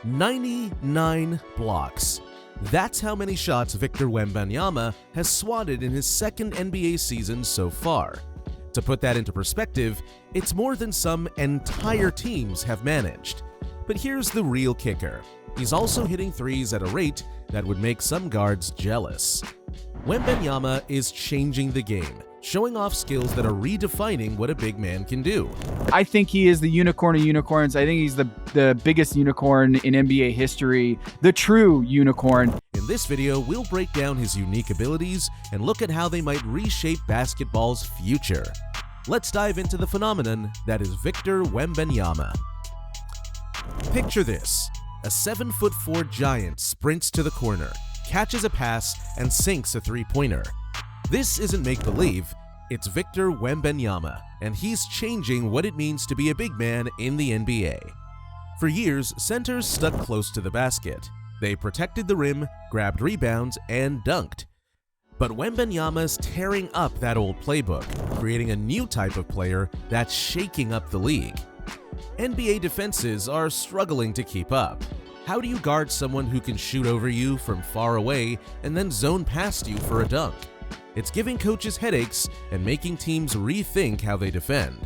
99 blocks. That's how many shots Victor Wembanyama has swatted in his second NBA season so far. To put that into perspective, it's more than some entire teams have managed. But here's the real kicker. He's also hitting threes at a rate that would make some guards jealous. Wembanyama is changing the game, showing off skills that are redefining what a big man can do. I think he is the unicorn of unicorns. I think he's the biggest unicorn in NBA history, the true unicorn. In this video, we'll break down his unique abilities and look at how they might reshape basketball's future. Let's dive into the phenomenon that is Victor Wembanyama. Picture this. A 7'4" giant sprints to the corner, catches a pass, and sinks a three-pointer. This isn't make-believe, it's Victor Wembanyama, and he's changing what it means to be a big man in the NBA. For years, centers stuck close to the basket. They protected the rim, grabbed rebounds, and dunked. But Wembanyama's tearing up that old playbook, creating a new type of player that's shaking up the league. NBA defenses are struggling to keep up. How do you guard someone who can shoot over you from far away and then zone past you for a dunk? It's giving coaches headaches and making teams rethink how they defend.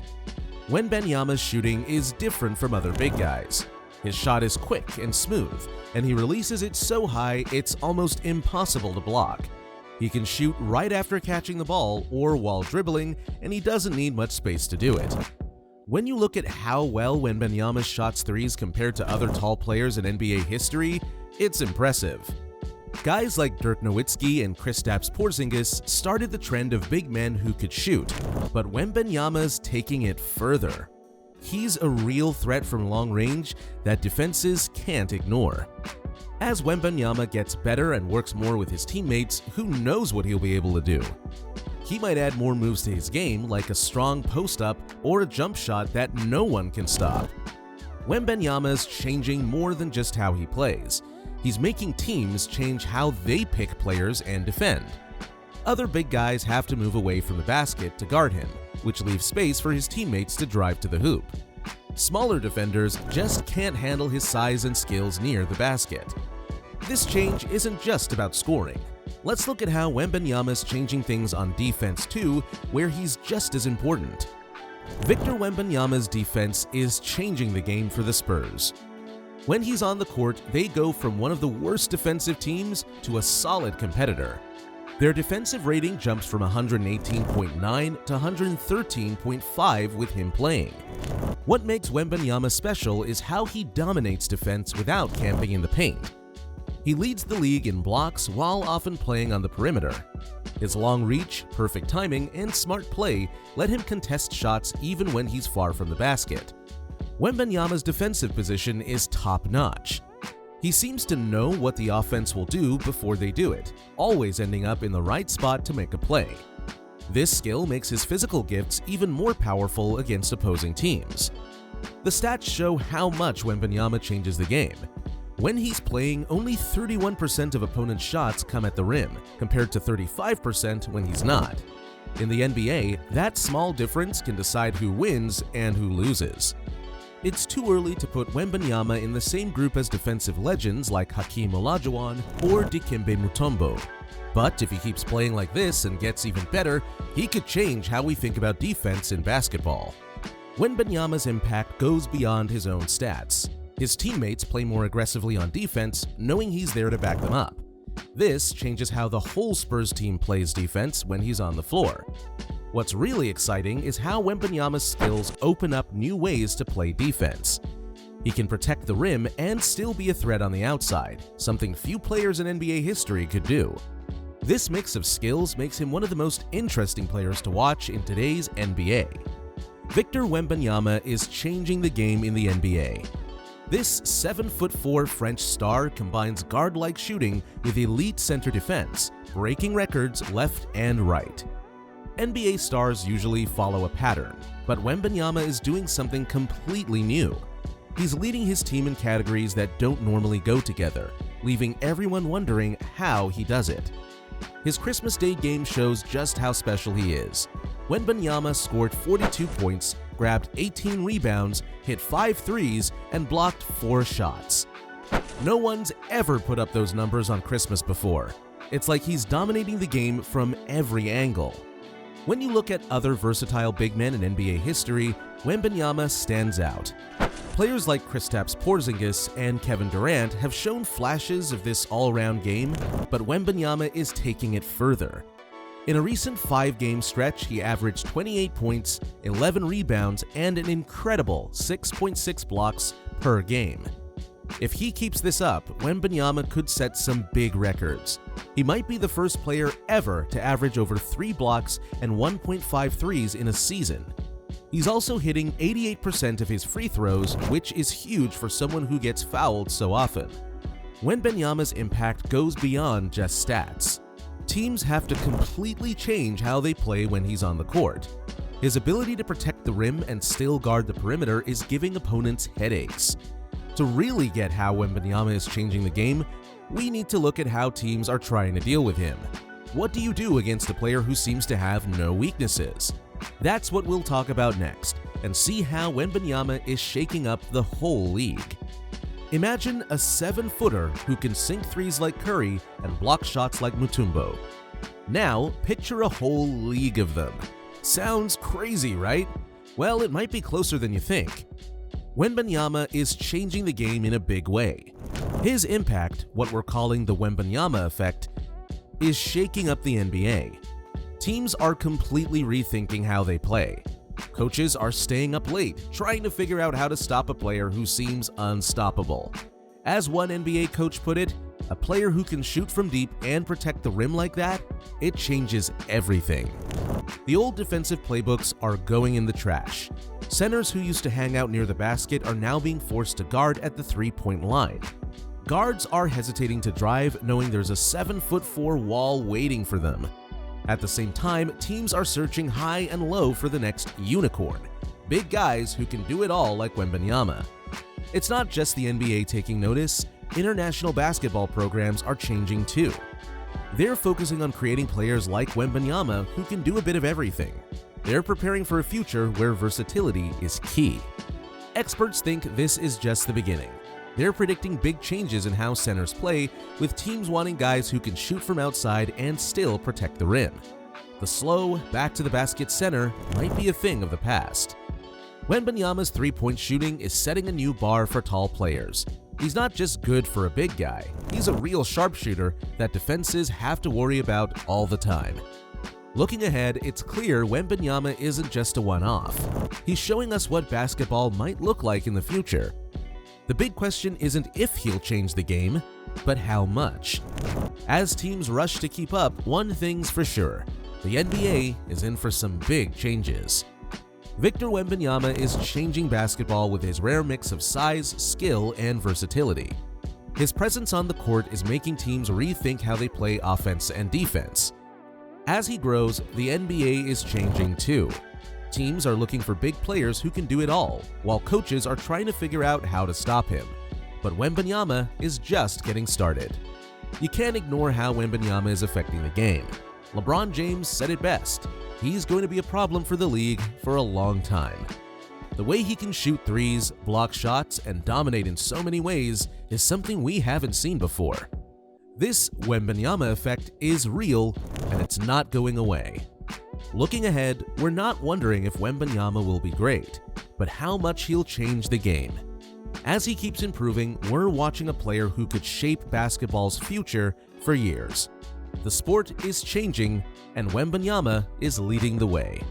Wembanyama's shooting is different from other big guys. His shot is quick and smooth, and he releases it so high it's almost impossible to block. He can shoot right after catching the ball or while dribbling, and he doesn't need much space to do it. When you look at how well Wembanyama shots threes compared to other tall players in NBA history, it's impressive. Guys like Dirk Nowitzki and Kristaps Porzingis started the trend of big men who could shoot, but Wembanyama's taking it further. He's a real threat from long range that defenses can't ignore. As Wembanyama gets better and works more with his teammates, who knows what he'll be able to do? He might add more moves to his game, like a strong post-up or a jump shot that no one can stop. Wembanyama's changing more than just how he plays. He's making teams change how they pick players and defend. Other big guys have to move away from the basket to guard him, which leaves space for his teammates to drive to the hoop. Smaller defenders just can't handle his size and skills near the basket. This change isn't just about scoring. Let's look at how Wembanyama's changing things on defense too, where he's just as important. Victor Wembanyama's defense is changing the game for the Spurs. When he's on the court, they go from one of the worst defensive teams to a solid competitor. Their defensive rating jumps from 118.9 to 113.5 with him playing. What makes Wembanyama special is how he dominates defense without camping in the paint. He leads the league in blocks while often playing on the perimeter. His long reach, perfect timing, and smart play let him contest shots even when he's far from the basket. Wembanyama's defensive position is top-notch. He seems to know what the offense will do before they do it, always ending up in the right spot to make a play. This skill makes his physical gifts even more powerful against opposing teams. The stats show how much Wembanyama changes the game. When he's playing, only 31% of opponents' shots come at the rim, compared to 35% when he's not. In the NBA, that small difference can decide who wins and who loses. It's too early to put Wembanyama in the same group as defensive legends like Hakeem Olajuwon or Dikembe Mutombo. But if he keeps playing like this and gets even better, he could change how we think about defense in basketball. Wembanyama's impact goes beyond his own stats. His teammates play more aggressively on defense, knowing he's there to back them up. This changes how the whole Spurs team plays defense when he's on the floor. What's really exciting is how Wembanyama's skills open up new ways to play defense. He can protect the rim and still be a threat on the outside, something few players in NBA history could do. This mix of skills makes him one of the most interesting players to watch in today's NBA. Victor Wembanyama is changing the game in the NBA. This 7'4" French star combines guard-like shooting with elite center defense, breaking records left and right. NBA stars usually follow a pattern, but Wembanyama is doing something completely new. He's leading his team in categories that don't normally go together, leaving everyone wondering how he does it. His Christmas Day game shows just how special he is. Wembanyama scored 42 points, grabbed 18 rebounds, hit 5 threes, and blocked 4 shots. No one's ever put up those numbers on Christmas before. It's like he's dominating the game from every angle. When you look at other versatile big men in NBA history, Wembanyama stands out. Players like Kristaps Porzingis and Kevin Durant have shown flashes of this all-around game, but Wembanyama is taking it further. In a recent 5-game stretch, he averaged 28 points, 11 rebounds, and an incredible 6.6 blocks per game. If he keeps this up, Wembanyama could set some big records. He might be the first player ever to average over 3 blocks and 1.5 threes in a season. He's also hitting 88% of his free throws, which is huge for someone who gets fouled so often. Wembanyama's impact goes beyond just stats. Teams have to completely change how they play when he's on the court. His ability to protect the rim and still guard the perimeter is giving opponents headaches. To really get how Wembanyama is changing the game, we need to look at how teams are trying to deal with him. What do you do against a player who seems to have no weaknesses? That's what we'll talk about next, and see how Wembanyama is shaking up the whole league. Imagine a 7-footer who can sink threes like Curry and block shots like Mutombo. Now, picture a whole league of them. Sounds crazy, right? Well, it might be closer than you think. Wembanyama is changing the game in a big way. His impact, what we're calling the Wembanyama effect, is shaking up the NBA. Teams are completely rethinking how they play. Coaches are staying up late, trying to figure out how to stop a player who seems unstoppable. As one NBA coach put it, a player who can shoot from deep and protect the rim like that, it changes everything. The old defensive playbooks are going in the trash. Centers who used to hang out near the basket are now being forced to guard at the 3-point line. Guards are hesitating to drive, knowing there's a 7'4" wall waiting for them. At the same time, teams are searching high and low for the next unicorn, big guys who can do it all like Wembanyama. It's not just the NBA taking notice, international basketball programs are changing too. They're focusing on creating players like Wembanyama who can do a bit of everything. They're preparing for a future where versatility is key. Experts think this is just the beginning. They're predicting big changes in how centers play, with teams wanting guys who can shoot from outside and still protect the rim. The slow, back-to-the-basket center might be a thing of the past. Wembanyama's 3-point shooting is setting a new bar for tall players. He's not just good for a big guy, he's a real sharpshooter that defenses have to worry about all the time. Looking ahead, it's clear Wembanyama isn't just a one-off. He's showing us what basketball might look like in the future. The big question isn't if he'll change the game, but how much. As teams rush to keep up, one thing's for sure: the NBA is in for some big changes. Victor Wembanyama is changing basketball with his rare mix of size, skill, and versatility. His presence on the court is making teams rethink how they play offense and defense. As he grows, the NBA is changing too. Teams are looking for big players who can do it all, while coaches are trying to figure out how to stop him. But Wembanyama is just getting started. You can't ignore how Wembanyama is affecting the game. LeBron James said it best: he's going to be a problem for the league for a long time. The way he can shoot threes, block shots, and dominate in so many ways is something we haven't seen before. This Wembanyama effect is real, and it's not going away. Looking ahead, we're not wondering if Wembanyama will be great, but how much he'll change the game. As he keeps improving, we're watching a player who could shape basketball's future for years. The sport is changing, and Wembanyama is leading the way.